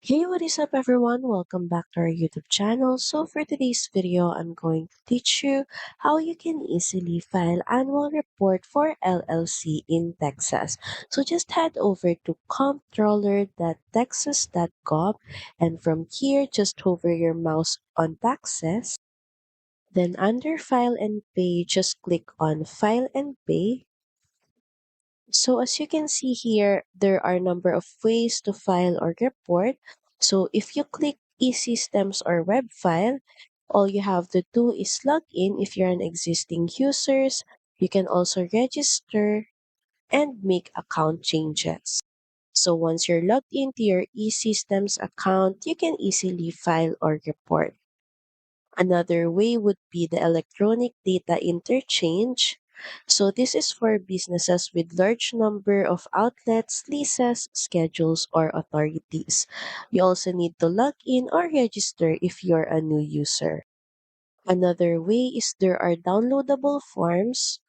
Hey, what is up everyone? Welcome back to our YouTube channel. So for today's video, I'm going to teach you how you can easily file annual report for LLC in Texas. So just head over to comptroller.texas.gov and from here, just hover your mouse on taxes. Then under file and pay, just click on file and pay. So as you can see here, there are a number of ways to file or report. So if you click e-systems or web file, all you have to do is log in if you're an existing users. You can also register and make account changes. So once you're logged into your e-systems account, you can easily file or report. Another way would be the electronic data interchange. So this is for businesses with large number of outlets, leases, schedules, or authorities. You also need to log in or register if you're a new user. Another way is there are downloadable forms.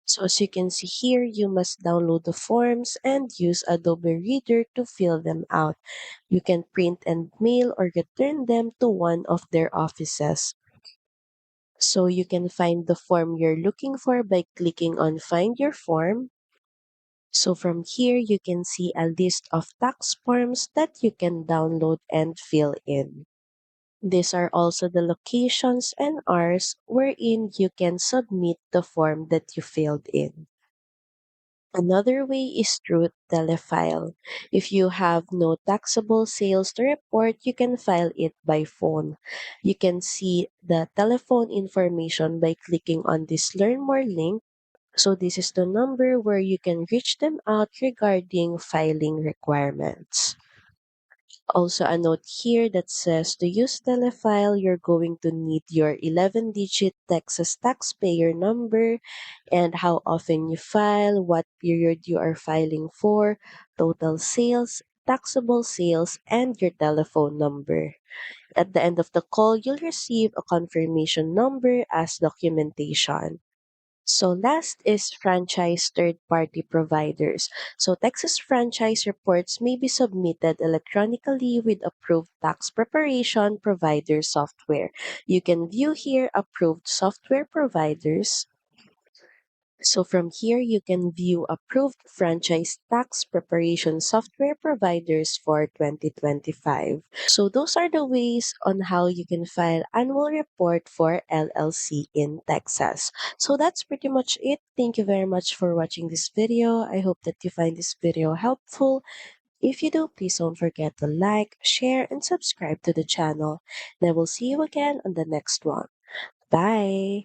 So as you can see here, you must download the forms and use Adobe Reader to fill them out. You can print and mail or return them to one of their offices. So you can find the form you're looking for by clicking on Find Your Form. So from here, you can see a list of tax forms that you can download and fill in. These are also the locations and hours wherein you can submit the form that you filled in. Another way is through telefile. If you have no taxable sales to report, you can file it by phone. You can see the telephone information by clicking on this Learn More link. So this is the number where you can reach them out regarding filing requirements. Also, a note here that says to use Telefile, you're going to need your 11-digit Texas taxpayer number and how often you file, what period you are filing for, total sales, taxable sales, and your telephone number. At the end of the call, you'll receive a confirmation number as documentation. So last is franchise third-party providers. So Texas franchise reports may be submitted electronically with approved tax preparation provider software. You can view here approved software providers. So from here, you can view approved franchise tax preparation software providers for 2025. So those are the ways on how you can file annual report for LLC in Texas. So that's pretty much it. Thank you very much for watching this video. I hope that you find this video helpful. If you do, please don't forget to like, share, and subscribe to the channel. And I will see you again on the next one. Bye!